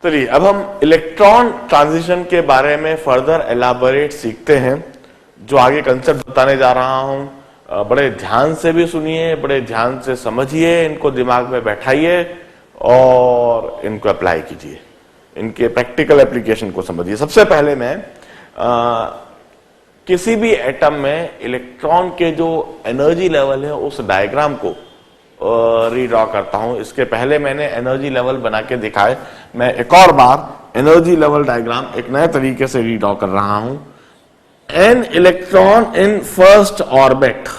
चलिए अब हम इलेक्ट्रॉन ट्रांजिशन के बारे में फर्दर एलाबोरेट सीखते हैं। जो आगे कंसेप्ट बताने जा रहा हूं बड़े ध्यान से भी सुनिए, बड़े ध्यान से समझिए, इनको दिमाग में बैठाइए और इनको अप्लाई कीजिए, इनके प्रैक्टिकल एप्लीकेशन को समझिए। सबसे पहले मैं किसी भी एटम में इलेक्ट्रॉन के जो एनर्जी लेवल है उस डायग्राम को रीड्रॉ करता हूं। इसके पहले मैंने एनर्जी लेवल बना के दिखाए, मैं एक और बार एनर्जी लेवल डायग्राम एक नए तरीके से रीड्रॉ कर रहा हूं। An electron in first orbit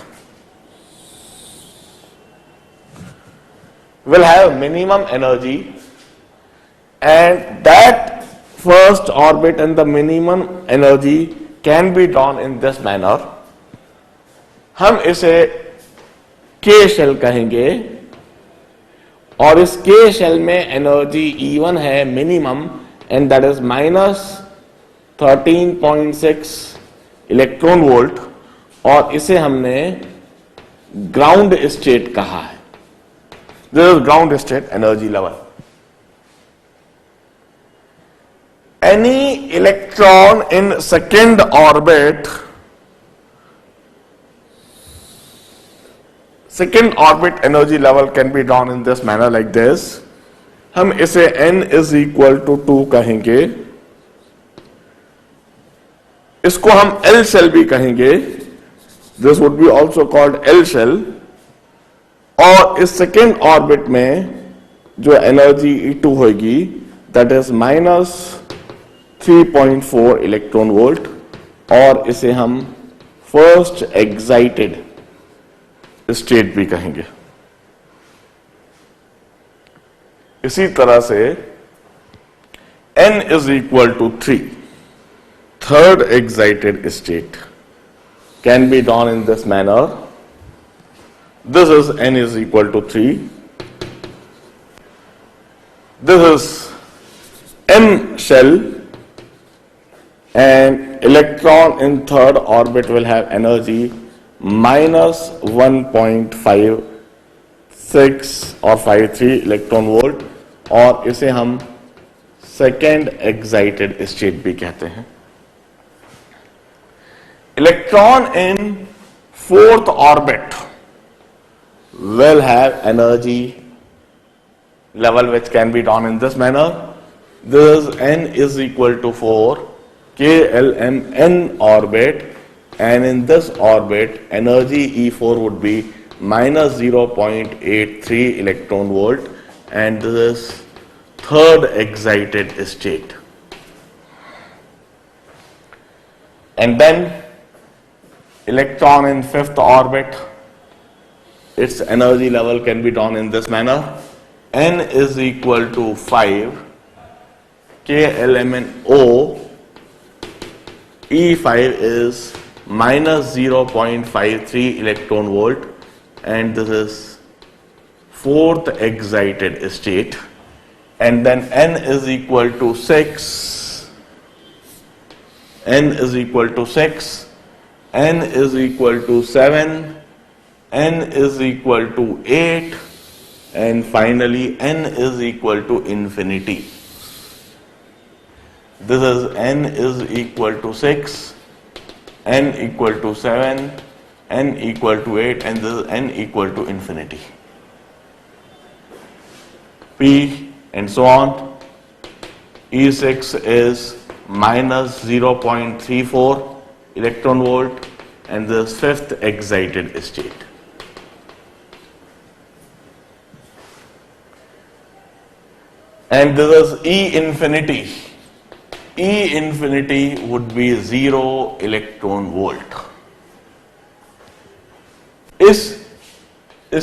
will have minimum energy and that first orbit and the minimum energy can be drawn in this manner. हम इसे K शेल कहेंगे और इस K शेल में एनर्जी E1 है minimum and that is -13.6 electron volt और इसे हमने ग्राउंड स्टेट कहा है। This is ground state energy level. Any electron in second orbit energy level can be drawn in this manner like this. हम इसे n is equal to 2 कहेंगे, इसको हम L shell भी कहेंगे, this would be also called L shell। और इस second orbit में जो एनर्जी E2 होगी दैट इज -3.4 इलेक्ट्रॉन वोल्ट और इसे हम फर्स्ट एक्साइटेड स्टेट भी कहेंगे। इसी तरह से n is equal to 3 third excited state can be drawn in this manner. This is n is equal to 3. This is M shell and electron in third orbit will have energy -1.56 or 53 electron volt और इसे हम second excited state भी कहते हैं। Electron in fourth orbit will have energy level which can be drawn in this manner. This is n is equal to 4 KLM n orbit and in this orbit energy E4 would be -0.83 electron volt and this is third excited state. And then electron in fifth orbit, its energy level can be drawn in this manner. N is equal to 5 KLMNO. E5 is -0.53 electron volt and this is fourth excited state. And then N is equal to 6. N is equal to 6. N is equal to 7. N is equal to 8 and finally n is equal to infinity. This is n is equal to 6, n equal to 7, n equal to 8 and this is n equal to infinity. P and so on. E6 is -0.34 electron volt and this fifth excited state. And this is E infinity. E infinity would be 0 electron volt. इस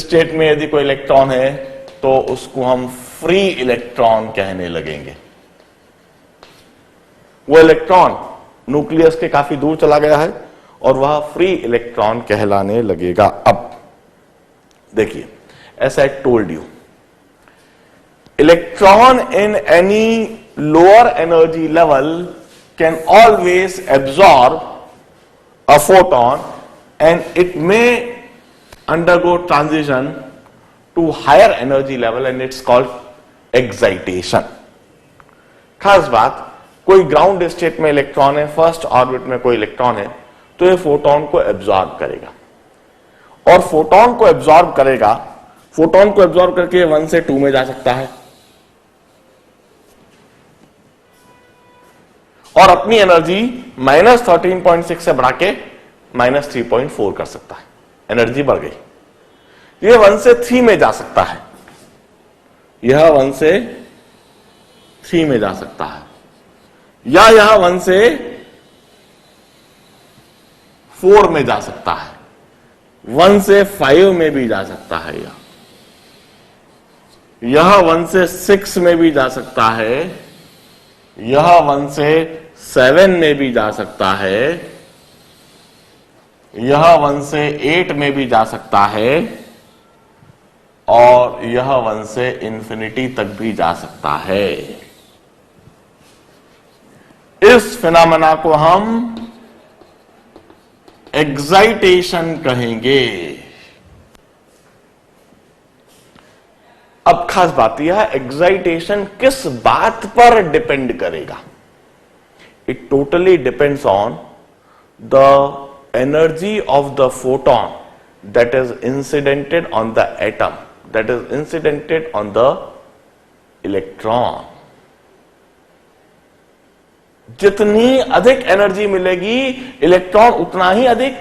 state में यदि कोई electron है तो उसको हम free electron कहने लगेंगे। वो इलेक्ट्रॉन न्यूक्लियस के काफी दूर चला गया है और वह फ्री इलेक्ट्रॉन कहलाने लगेगा। अब देखिए, as I told you, electron in any lower energy level can always absorb a photon and it may undergo transition to higher energy level and it's called excitation. खास बात, कोई ग्राउंड स्टेट में electron है, first orbit में कोई electron है, तो ये फोटोन को एब्जॉर्ब करेगा और फोटोन को एब्जॉर्ब करेगा। फोटोन को एब्जॉर्ब करके 1 से 2 में जा सकता है और अपनी एनर्जी -13.6 से बढ़ा के -3.4 कर सकता है। एनर्जी बढ़ गई। यह 1 से 3 में जा सकता है, यह 1 से 3 में जा सकता है, या यह 1 से 4 में जा सकता है, 1 से 5 में भी जा सकता है, यह 1 से 6 में भी जा सकता है, यह 1 से 7 में भी जा सकता है, यह 1 से 8 में भी जा सकता है और यह 1 से इंफिनिटी तक भी जा सकता है। इस फिनोमेना को हम एक्साइटेशन कहेंगे। अब खास बात यह है, एक्साइटेशन किस बात पर डिपेंड करेगा? It totally depends on the energy of the photon that is incidented on the atom, that is incidented on the electron. जितनी अधिक एनर्जी मिलेगी, इलेक्ट्रॉन उतना ही अधिक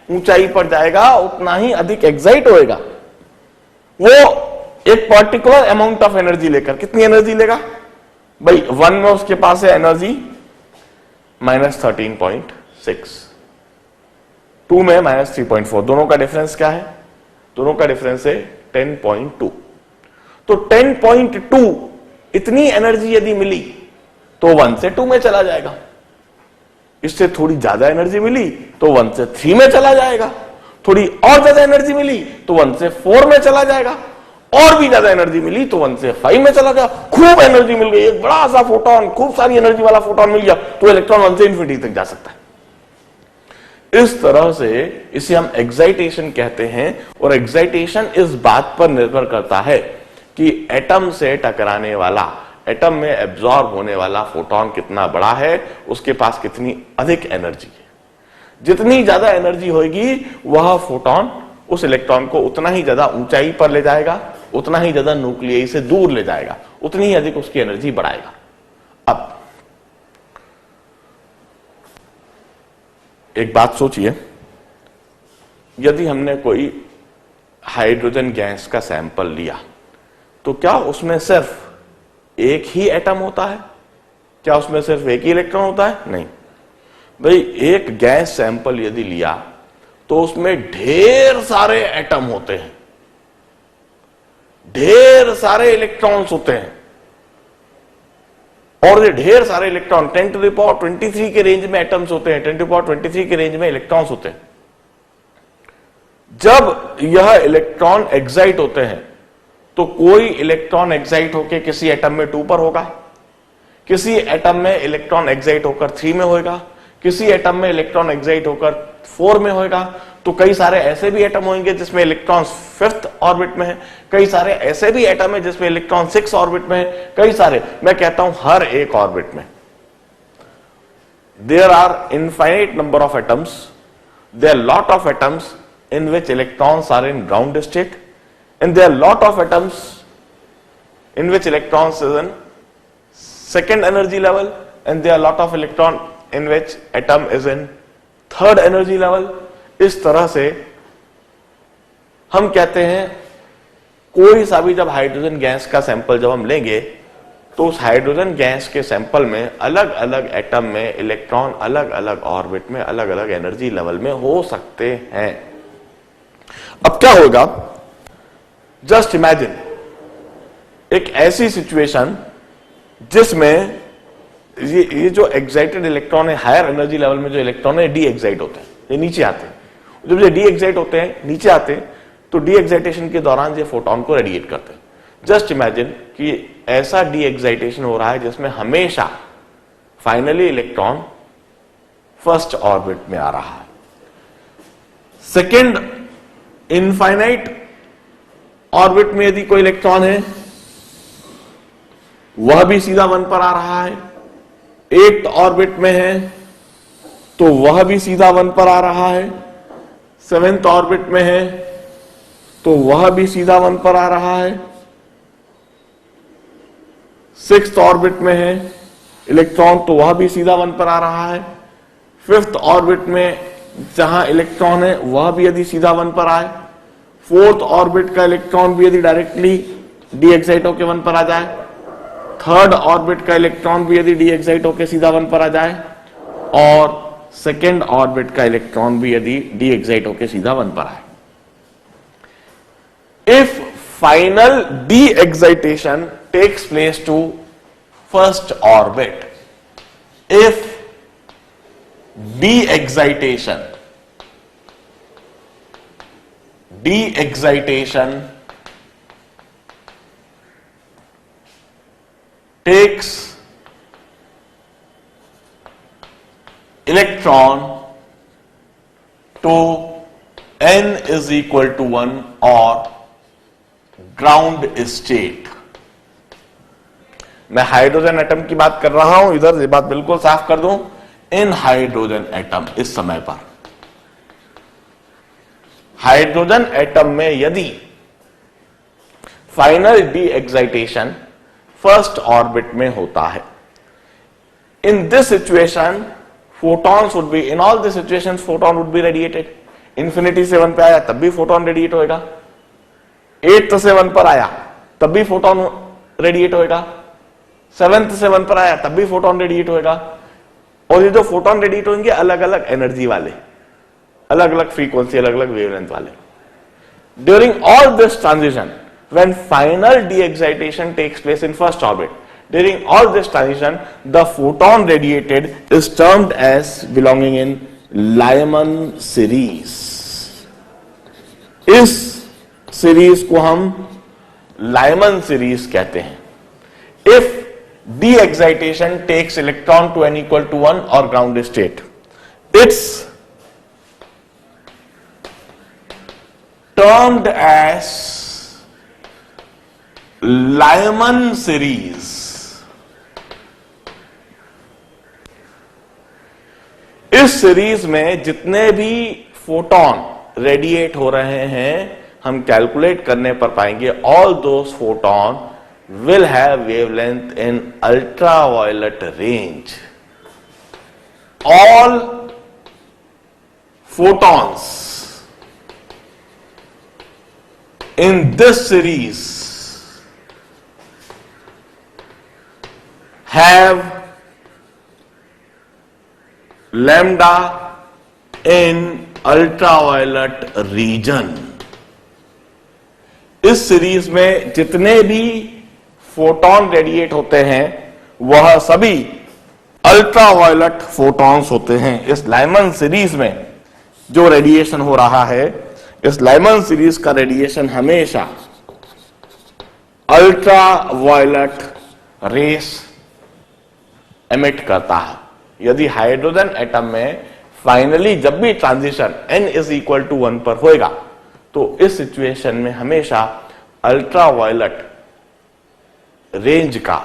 ऊंचाई पर जाएगा, उतना ही अधिक एक्साइट होएगा। वो एक पर्टिकुलर अमाउंट ऑफ एनर्जी लेकर, कितनी एनर्जी लेगा भाई? 1 में उसके पास है एनर्जी -13.6, 2 में -3.4, दोनों का डिफरेंस क्या है? दोनों का डिफरेंस है 10.2। तो 10.2 इतनी एनर्जी यदि मिली तो 1 से 2 में चला जाएगा। इससे थोड़ी ज्यादा एनर्जी मिली तो 1 से 3 में चला जाएगा, थोड़ी और ज्यादा एनर्जी मिली तो 1 से 4 में चला जाएगा, और भी ज्यादा एनर्जी मिली तो 1 से 5 में चला जाएगा। खूब एनर्जी मिल गई, एक बड़ा सा फोटोन, खूब सारी एनर्जी वाला फोटोन मिल गया तो इलेक्ट्रॉन 1 से इंफिनिटी तक जा सकता है। इस तरह से इसे हम एक्साइटेशन कहते हैं और एक्साइटेशन इस बात पर निर्भर करता है कि एटम से टकराने वाला, एटम में एब्जॉर्ब होने वाला फोटोन कितना बड़ा है, उसके पास कितनी अधिक एनर्जी है। जितनी ज्यादा एनर्जी होगी वह फोटोन उस इलेक्ट्रॉन को उतना ही ज्यादा ऊंचाई पर ले जाएगा, उतना ही ज्यादा न्यूक्लियस से दूर ले जाएगा, उतनी ही अधिक उसकी एनर्जी बढ़ाएगा। अब एक बात सोचिए, यदि हमने कोई हाइड्रोजन गैस का सैंपल लिया तो क्या उसमें सिर्फ एक ही एटम होता है? क्या उसमें सिर्फ एक ही इलेक्ट्रॉन होता है? नहीं भाई, एक गैस सैंपल यदि लिया तो उसमें ढेर सारे एटम होते हैं, ढेर सारे इलेक्ट्रॉन्स होते हैं, और ये ढेर सारे इलेक्ट्रॉन 10⁻23 के रेंज में एटम्स होते हैं, 10⁻23 के रेंज में इलेक्ट्रॉन्स होते हैं। जब यह इलेक्ट्रॉन एक्साइट होते हैं तो कोई इलेक्ट्रॉन एक्साइट होकर किसी एटम में 2 पर होगा, किसी एटम में इलेक्ट्रॉन एक्साइट होकर 3 में होगा, किसी एटम में इलेक्ट्रॉन एक्साइट होकर 4 में होगा। तो कई सारे ऐसे भी एटम होंगे जिसमें इलेक्ट्रॉन 5th ऑर्बिट में है, कई सारे ऐसे भी एटम है जिसमें इलेक्ट्रॉन 6th ऑर्बिट में है, कई सारे, मैं कहता हूं हर एक ऑर्बिट में there are infinite number of atoms, there are lot of atoms in which electrons are in ground state, and there are lot of atoms in which electrons is in second energy level, and there are lot of electron in which atom is in third energy level. इस तरह से हम कहते हैं कोई सा भी जब हाइड्रोजन गैस का सैंपल जब हम लेंगे तो उस हाइड्रोजन गैस के सैंपल में अलग अलग एटम में इलेक्ट्रॉन अलग अलग ऑर्बिट में अलग अलग एनर्जी लेवल में हो सकते हैं। अब क्या होगा, जस्ट इमेजिन एक ऐसी सिचुएशन जिसमें ये जो एक्साइटेड इलेक्ट्रॉन है, हायर एनर्जी लेवल में जो इलेक्ट्रॉन है डी एक्साइट होते हैं, ये नीचे आते हैं। जब ये डी एक्साइट होते हैं, नीचे आते हैं, तो डी एक्साइटेशन के दौरान ये फोटोन को रेडिएट करते हैं। जस्ट इमेजिन कि ऐसा डी एक्साइटेशन हो रहा है जिसमें हमेशा फाइनली इलेक्ट्रॉन फर्स्ट ऑर्बिट में आ रहा है, सेकेंड इनफाइनाइट ऑर्बिट में यदि कोई इलेक्ट्रॉन है वह भी सीधा 1 पर आ रहा है, 8th ऑर्बिट में है तो वह भी सीधा 1 पर आ रहा है, 7th ऑर्बिट में है तो वह भी सीधा 1 पर आ रहा है, 6th ऑर्बिट में है इलेक्ट्रॉन तो वह भी सीधा 1 पर आ रहा है, 5th ऑर्बिट में जहां इलेक्ट्रॉन है वह भी यदि सीधा 1 पर आए, 4th ऑर्बिट का इलेक्ट्रॉन भी यदि डायरेक्टली डी एक्साइट होकर 1 पर आ जाए, 3rd ऑर्बिट का इलेक्ट्रॉन भी यदि डी एक्साइट होकर सीधा 1 पर आ जाए, और 2nd ऑर्बिट का इलेक्ट्रॉन भी यदि डी एक्साइट होकर सीधा 1 पर आए. If final de excitation takes place to first orbit, if de-excitation takes electron to n is equal to 1 or ground state. मैं हाइड्रोजन एटम की बात कर रहा हूं, इधर ये बात बिल्कुल साफ कर दूं. इन हाइड्रोजन एटम इस समय पर हाइड्रोजन एटम में यदि final de excitation first orbit में होता है, in this situation photons would be, in all this situations photon would be radiated. Infinity से 1 पे आया तब भी फोटॉन रेडिएट होएगा, 8th से 1 पर आया तब भी फोटॉन रेडिएट होएगा, 7th से 1 पर आया तब भी फोटॉन रेडिएट होएगा. और ये जो फोटॉन रेडिएट होंगे अलग अलग एनर्जी वाले, अलग अलग फ्रीक्वेंसी, अलग अलग वेवलेंथ वाले. During all this transition when final de excitation takes place in first orbit, during all this transition the photon radiated is termed as belonging in Lyman series. इस सीरीज को हम Lyman series कहते हैं. If de-excitation takes electron to n equal to 1 or ground state, it's termed as Lyman series. इस series में जितने भी photon radiate हो रहे हैं हम कैलकुलेट करने पर पाएंगे all those photon will have wavelength in ultraviolet range. All photons in this series have lambda in ultraviolet region. इस सीरीज में जितने भी फोटॉन रेडिएट होते हैं वह सभी अल्ट्रावायलेट फोटॉन्स होते हैं. इस लाइमन सीरीज में जो रेडिएशन हो रहा है, इस लाइमन सीरीज का रेडिएशन हमेशा अल्ट्रावायलेट रेस एमिट करता है. यदि हाइड्रोजन एटम में फाइनली जब भी transition n is equal to 1 पर होएगा तो इस सिचुएशन में हमेशा अल्ट्रावायलेट रेंज का,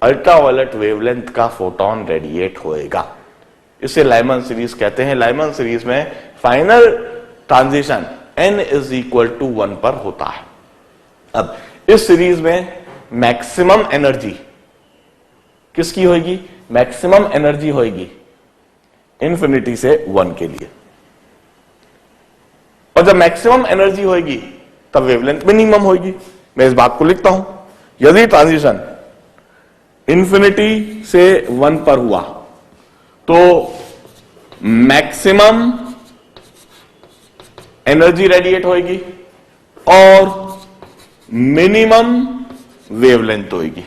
अल्ट्रावायलेट वेवलेंथ का फोटॉन रेडिएट होएगा. इसे लाइमन सीरीज कहते हैं. लाइमन सीरीज में final transition n is equal to 1 पर होता है. अब इस सीरीज में मैक्सिमम एनर्जी किसकी होगी? मैक्सिमम एनर्जी होगी इंफिनिटी से 1 के लिए. और जब मैक्सिमम एनर्जी होगी तब वेवलेंथ मिनिमम होगी. मैं इस बात को लिखता हूं. यदि ट्रांजिशन इंफिनिटी से 1 पर हुआ तो मैक्सिमम एनर्जी रेडिएट होगी और मिनिमम वेवलेंथ होगी.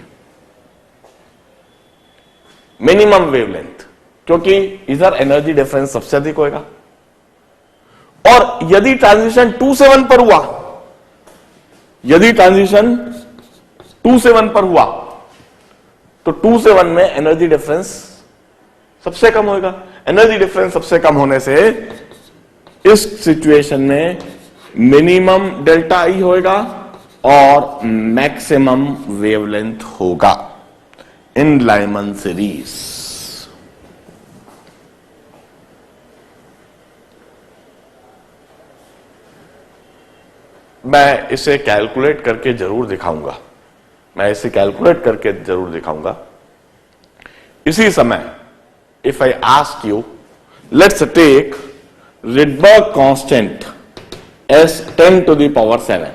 मिनिमम वेवलेंथ क्योंकि इधर एनर्जी डिफरेंस सबसे अधिक होगा. और यदि ट्रांजिशन 2 से 1 पर हुआ, यदि ट्रांजिशन 2 से 1 पर हुआ तो 2 से 1 में एनर्जी डिफरेंस सबसे कम होगा. एनर्जी डिफरेंस सबसे कम होने से इस सिचुएशन में मिनिमम डेल्टा ई होगा और मैक्सिमम वेवलेंथ होगा इन लाइमन सीरीज. मैं इसे कैलकुलेट करके जरूर दिखाऊंगा, इसी समय if I ask you, let's take Rydberg constant as 10 to the power 7.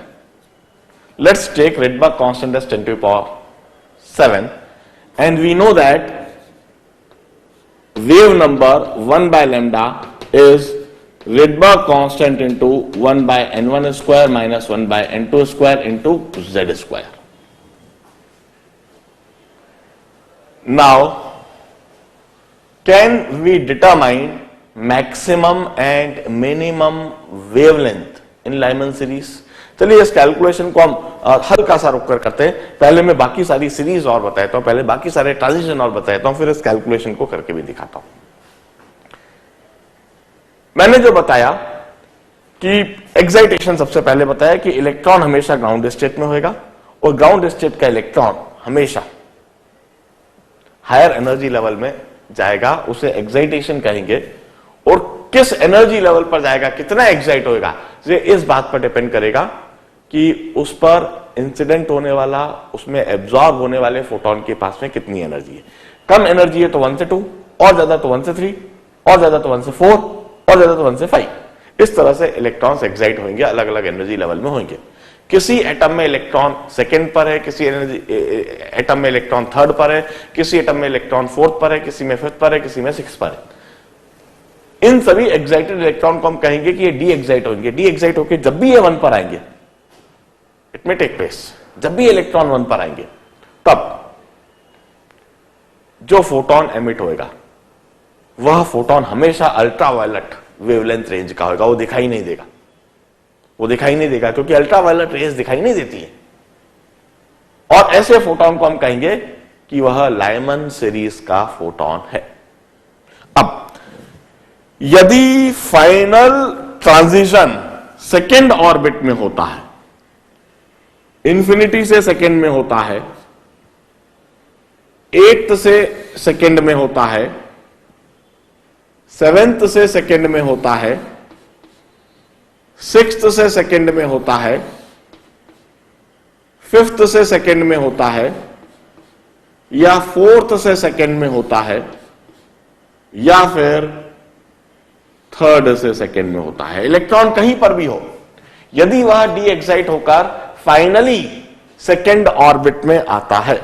Let's take Rydberg constant as 10 to the power 7, and we know that wave number 1 by lambda is Rydberg constant into 1 by n1 square minus 1 by n2 square into z square. Now, can we determine maximum and minimum wavelength in Lyman series? चलिए इस calculation को हम हल्का सा रुक कर करते हैं। पहले मैं बाकी सारी सीरीज और बताता हूं, पहले बाकी सारे ट्रांजिशन और बताता हूं, फिर इस कैलकुलेशन को करके भी दिखाता हूं। मैंने जो बताया कि एक्साइटेशन सबसे पहले बताया कि इलेक्ट्रॉन हमेशा ग्राउंड स्टेट में होगा और ग्राउंड स्टेट का इलेक्ट्रॉन हमेशा हायर एनर्जी लेवल में जाएगा, उसे एक्साइटेशन कहेंगे। और किस एनर्जी लेवल पर जाएगा, कितना एक्साइट होगा, ये इस बात पर डिपेंड करेगा कि उस पर इंसिडेंट होने वाला, उसमें एब्जॉर्ब होने वाले फोटोन के पास में कितनी एनर्जी है। कम एनर्जी है तो 1 से 2, और ज्यादा तो 1 से 3, और ज्यादा तो 1 से 4, और ज्यादा तो 1 से 5। इस तरह से इलेक्ट्रॉन्स एक्साइट होंगे, अलग अलग एनर्जी लेवल में होंगे। किसी एटम में इलेक्ट्रॉन सेकेंड पर है, किसी एटम में इलेक्ट्रॉन थर्ड पर है, किसी एटम में इलेक्ट्रॉन फोर्थ पर है, किसी में फिफ्थ पर है, किसी में सिक्स पर है। इन सभी एक्साइटेड इलेक्ट्रॉन को हम कहेंगे कि ये डी एक्साइट होंगे। डी एक्साइट होकर जब भी ये 1 पर आएंगे, इट में टेक प्लेस, जब भी इलेक्ट्रॉन 1 पर आएंगे, तब जो फोटोन एमिट होएगा वह फोटोन हमेशा अल्ट्रावायलेट वेवलेंथ रेंज का होगा। वो दिखाई नहीं देगा, क्योंकि अल्ट्रावायलेट रेंज दिखाई नहीं देती है। और ऐसे फोटोन को हम कहेंगे कि वह लाइमन सीरीज का फोटोन है। अब यदि फाइनल ट्रांजिशन सेकेंड ऑर्बिट में होता है, इंफिनिटी से सेकेंड में होता है, 8th से सेकेंड में होता है, 7th से सेकेंड में होता है, 6th से सेकेंड में होता है, 5th से सेकेंड में होता है, या 4th से सेकेंड में होता है, या फिर 3rd से सेकेंड में होता है। इलेक्ट्रॉन कहीं पर भी हो, यदि वह डी एक्साइट होकर फाइनली सेकेंड ऑर्बिट में आता है,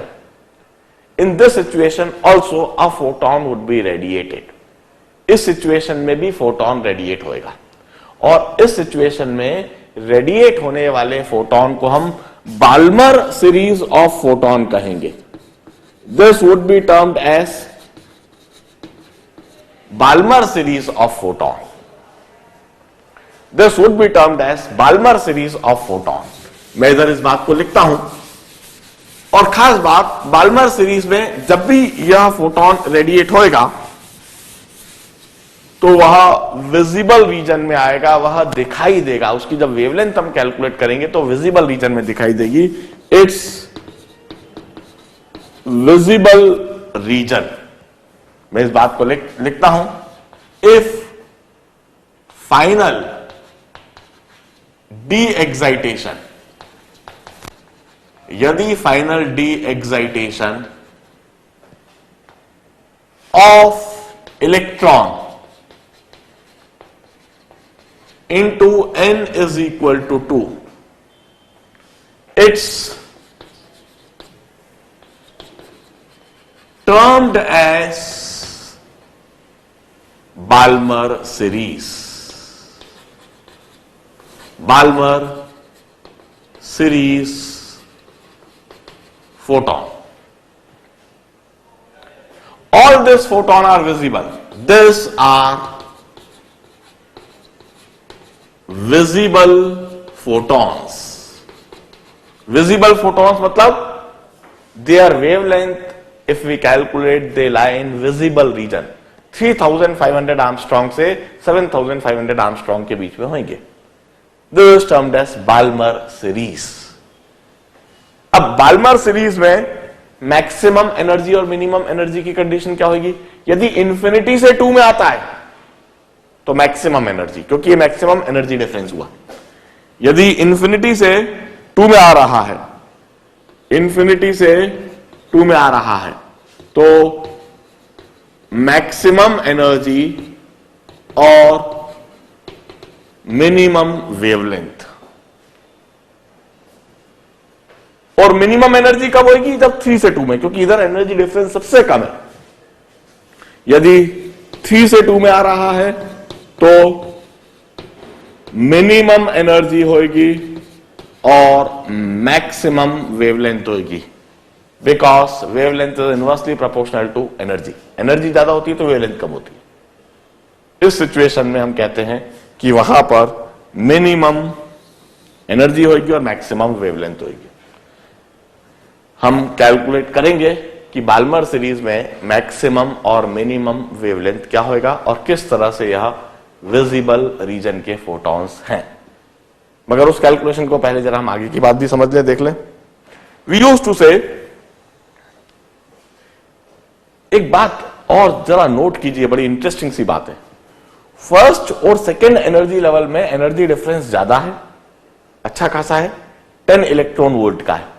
in this situation also a photon would be radiated. इस सिचुएशन में भी फोटोन रेडिएट होएगा, और इस सिचुएशन में रेडिएट होने वाले फोटोन को हम बाल्मर सीरीज ऑफ फोटोन कहेंगे। This would be termed as Balmer series of photon. This would be termed as Balmer series of photon. मैं इधर इस बात को लिखता हूं, और खास बात, बाल्मर सीरीज में जब भी यह फोटोन रेडिएट होएगा तो वह विजिबल रीजन में आएगा, वह दिखाई देगा। उसकी जब वेवलेंथ हम कैलकुलेट करेंगे तो विजिबल रीजन में दिखाई देगी। It's visible region. मैं इस बात को लिखता हूं, इफ फाइनल डी एक्साइटेशन, यदि final de excitation of electron into n is equal to 2, it's termed as Balmer series. Balmer series photon. All these photon are visible. These are visible photons. Visible photons मतलब their wavelength, if we calculate, they lie in visible region. 3500 Armstrong से 7500 Armstrong के बीच में होंगे। This is termed as Balmer series. अब Balmer series में maximum energy और minimum energy की condition क्या होगी? यदि इंफिनिटी से 2 में आता है तो मैक्सिमम एनर्जी, क्योंकि ये मैक्सिमम एनर्जी डिफरेंस हुआ। यदि इंफिनिटी से 2 में आ रहा है, इंफिनिटी से 2 में आ रहा है, तो मैक्सिमम एनर्जी और मिनिमम वेवलेंथ, और मिनिमम एनर्जी कब होगी? जब 3 से 2 में, क्योंकि इधर एनर्जी डिफरेंस सबसे कम है। यदि 3 से 2 में आ रहा है तो मिनिमम एनर्जी होगी और मैक्सिमम वेवलेंथ होगी, because wavelength is inversely proportional to energy. Energy ज्यादा होती है तो वेवलेंथ कम होती है। इस सिचुएशन में हम कहते हैं कि वहां पर मिनिमम एनर्जी होगी और मैक्सिमम वेवलेंथ होगी। हम कैलकुलेट करेंगे कि बाल्मर सीरीज में मैक्सिमम और मिनिमम वेवलेंथ क्या होगा और किस तरह से यह विजिबल रीजन के फोटॉन्स हैं। मगर उस कैलकुलेशन को पहले जरा हम आगे की बात भी समझ लें, देख लें। वी यूज्ड टू से, एक बात और जरा नोट कीजिए, बड़ी इंटरेस्टिंग सी बात है। फर्स्ट और सेकेंड एनर्जी लेवल में एनर्जी डिफरेंस ज्यादा है, अच्छा खासा है, 10 इलेक्ट्रॉन वोल्ट का है।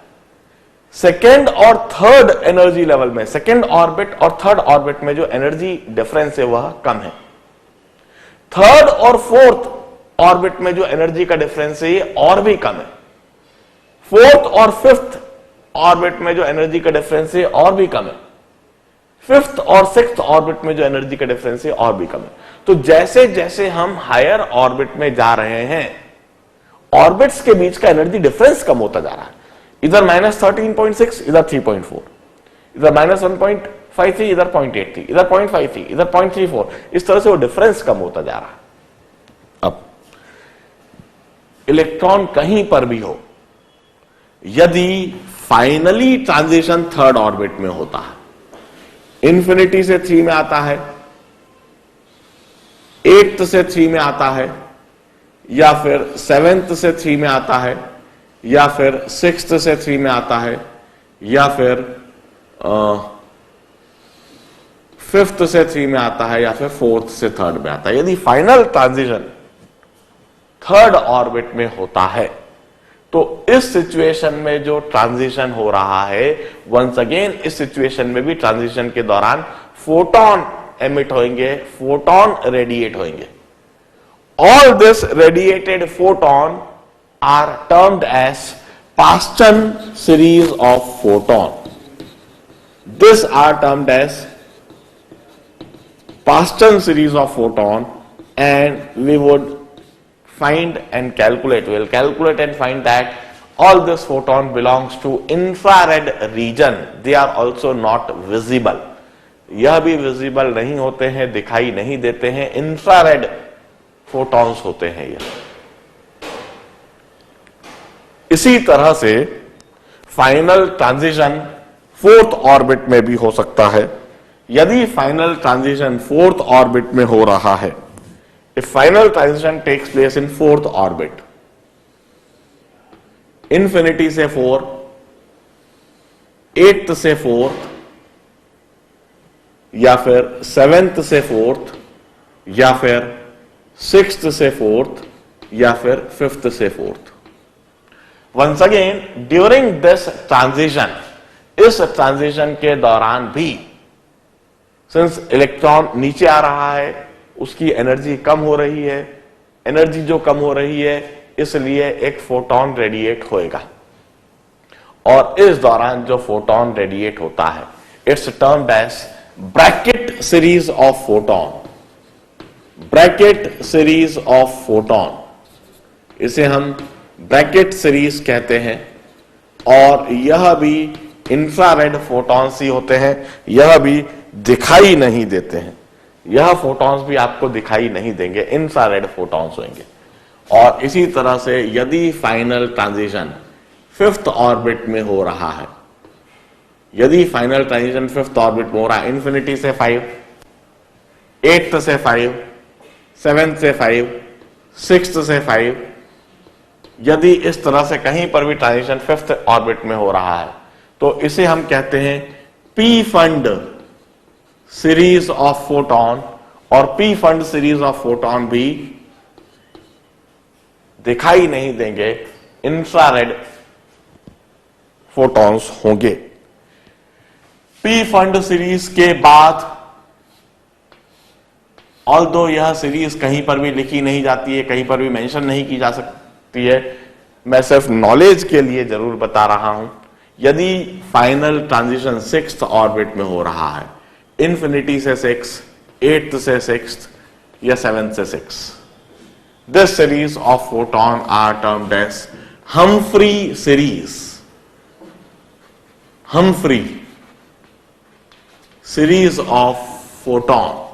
सेकेंड और थर्ड एनर्जी लेवल में, सेकेंड ऑर्बिट और थर्ड ऑर्बिट में जो एनर्जी डिफरेंस है वह कम है। थर्ड और फोर्थ ऑर्बिट में जो एनर्जी का डिफरेंस है ये और भी कम है। फोर्थ और फिफ्थ ऑर्बिट में जो एनर्जी का डिफरेंस है और भी कम है। फिफ्थ और सिक्स्थ ऑर्बिट में जो एनर्जी का डिफरेंस है और भी कम है। तो जैसे जैसे हम हायर ऑर्बिट में जा रहे हैं, ऑर्बिट्स के बीच का एनर्जी डिफरेंस कम होता जा रहा है। इधर -13.6, इधर 3.4, इधर -1.53, इधर 0.83, इधर 0.53, इधर 0.34, इस तरह से वो डिफरेंस कम होता जा रहा है। अब इलेक्ट्रॉन कहीं पर भी हो, यदि फाइनली ट्रांजिशन थर्ड ऑर्बिट में होता है, इंफिनिटी से 3 में आता है, 8th से 3 में आता है, या फिर 7th से 3 में आता है, या फिर 6th से 3 में आता है, या फिर 5th से 3 में आता है, या फिर 4th से 3rd में आता है। यदि फाइनल ट्रांजिशन थर्ड ऑर्बिट में होता है तो इस सिचुएशन में जो ट्रांजिशन हो रहा है, वंस अगेन इस सिचुएशन में भी ट्रांजिशन के दौरान फोटोन एमिट होंगे, फोटोन रेडिएट होंगे। All this radiated photon are termed as Paston series of photon. These are termed as Paston series of photon, and we would find and calculate, we'll calculate and find that all this photon belongs to infrared region. They are also not visible. यह भी visible नहीं होते हैं, दिखाई नहीं देते हैं, infrared photons होते हैं यह। इसी तरह से फाइनल ट्रांजिशन फोर्थ ऑर्बिट में भी हो सकता है। यदि फाइनल ट्रांजिशन फोर्थ ऑर्बिट में हो रहा है, if final transition takes place in fourth orbit, infinity से 4, 8th से 4th, या फिर 7th से 4th, या फिर 6th से 4th, या फिर 5th से 4th। Once again, during this transition, इस ट्रांजिशन के दौरान भी, सिंस इलेक्ट्रॉन नीचे आ रहा है, उसकी एनर्जी कम हो रही है, एनर्जी जो कम हो रही है इसलिए एक फोटोन रेडिएट होएगा, और इस दौरान जो फोटोन रेडिएट होता है, it's termed age Brackett series of photon. Brackett series of photon, इसे हम ब्रैकेट सीरीज कहते हैं। और यह भी इंफ्रारेड फोटॉन्स ही होते हैं, यह भी दिखाई नहीं देते हैं, यह फोटॉन्स भी आपको दिखाई नहीं देंगे, इंफ्रारेड फोटॉन्स होंगे। और इसी तरह से यदि फाइनल ट्रांजिशन फिफ्थ ऑर्बिट में हो रहा है, यदि फाइनल ट्रांजिशन फिफ्थ ऑर्बिट में हो रहा है, इंफिनिटी से 5, 8th से 5, 7th से 5, 6th से 5, यदि इस तरह से कहीं पर भी ट्रांजिशन फिफ्थ ऑर्बिट में हो रहा है तो इसे हम कहते हैं Pfund series of photon. और Pfund series of photon भी दिखाई नहीं देंगे, इंफ्रारेड फोटॉन्स होंगे। पी फंड सीरीज के बाद, ऑल्दो यह सीरीज कहीं पर भी लिखी नहीं जाती है, कहीं पर भी मेंशन नहीं की जा सकती है, मैं सिर्फ नॉलेज के लिए जरूर बता रहा हूं, यदि फाइनल ट्रांजिशन 6th ऑर्बिट में हो रहा है, इंफिनिटी से 6, 8th से 6th या 7th से 6, this series of photon are termed as Humphrey series. Humphrey series of photon